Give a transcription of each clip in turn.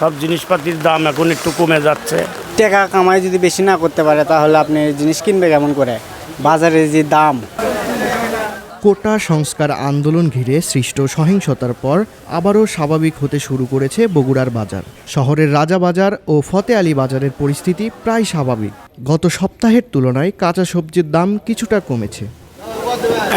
সব জিনিসপাতির দাম এখন একটু কমে যাচ্ছে। টাকা কামাই যদি বেশি না করতে পারে তাহলে আপনি জিনিস কিনবে কেমন করে? বাজারে যে দাম। কোটা সংস্কার আন্দোলন ঘিরে সৃষ্ট সহিংসতার পর আবারও স্বাভাবিক হতে শুরু করেছে বগুড়ার বাজার। শহরের রাজাবাজার ও ফতে আলী বাজারের পরিস্থিতি প্রায় স্বাভাবিক। গত সপ্তাহের তুলনায় কাঁচা সবজির দাম কিছুটা কমেছে।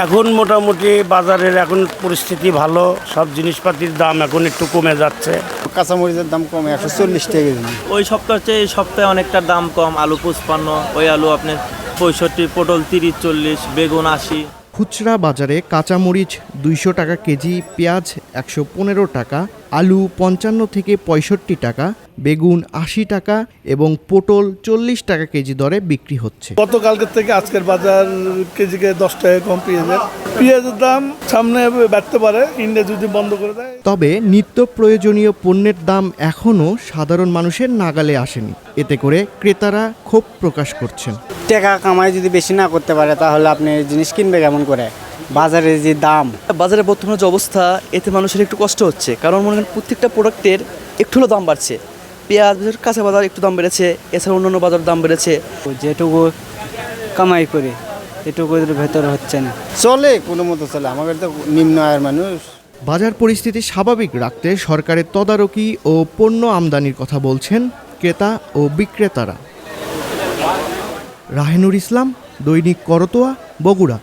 এখন মোটামুটি বাজারের এখন পরিস্থিতি ভালো, সব জিনিসপাতির দাম এখন একটু কমে যাচ্ছে। কাঁচামরিচের দাম কমে 140 টাকা কেজি। ওই সপ্তাহের চেয়ে এই সপ্তাহে অনেকটা দাম কম। আলু 55, ওই আলু আপনার 65, পটল 30, 40, বেগুন 80। খুচরা বাজারে কাঁচামরিচ 200 টাকা কেজি, পেঁয়াজ 115 টাকা, আলু 55 থেকে 65 টাকা, বেগুন 80 টাকা এবং পটল 40 টাকা কেজি দরে বিক্রি হচ্ছে। গতকালকের থেকে আজকের বাজার কেজিকে 10 টাকা কম পেঁয়াজের দাম সামনে বাড়তে পারে ইন্ডিয়া যদি বন্ধ করে দেয়। তবে নিত্য প্রয়োজনীয় পণ্যের দাম এখনও সাধারণ মানুষের নাগালে আসেনি। এতে করে ক্রেতারা ক্ষোভ প্রকাশ করছেন। টাকা কামাই যদি বেশি না করতে পারে তাহলে আপনি জিনিস কিনবে কেমন করে? বাজারে যে দাম। বাজারে বর্তমানে যে অবস্থা, এতে মানুষের একটু কষ্ট হচ্ছে। কারণ মনে করেন প্রত্যেকটা প্রোডাক্টের একটু হলেও দাম বাড়ছে। পেঁয়াজ কাঁচা বাজার একটু দাম বেড়েছে, এছাড়া অন্যান্য বাজার দাম বেড়েছে। যেটুকু কামাই করে এটুকু ভেতর হচ্ছে না, চলে কোনো মতো চলে। আমাদের তো নিম্ন আয়ের মানুষ। বাজার পরিস্থিতি স্বাভাবিক রাখতে সরকারের তদারকি ও পণ্য আমদানির কথা বলছেন ক্রেতা ও বিক্রেতারা। রাহেনুর ইসলাম, দৈনিক করতোয়া, বগুড়া।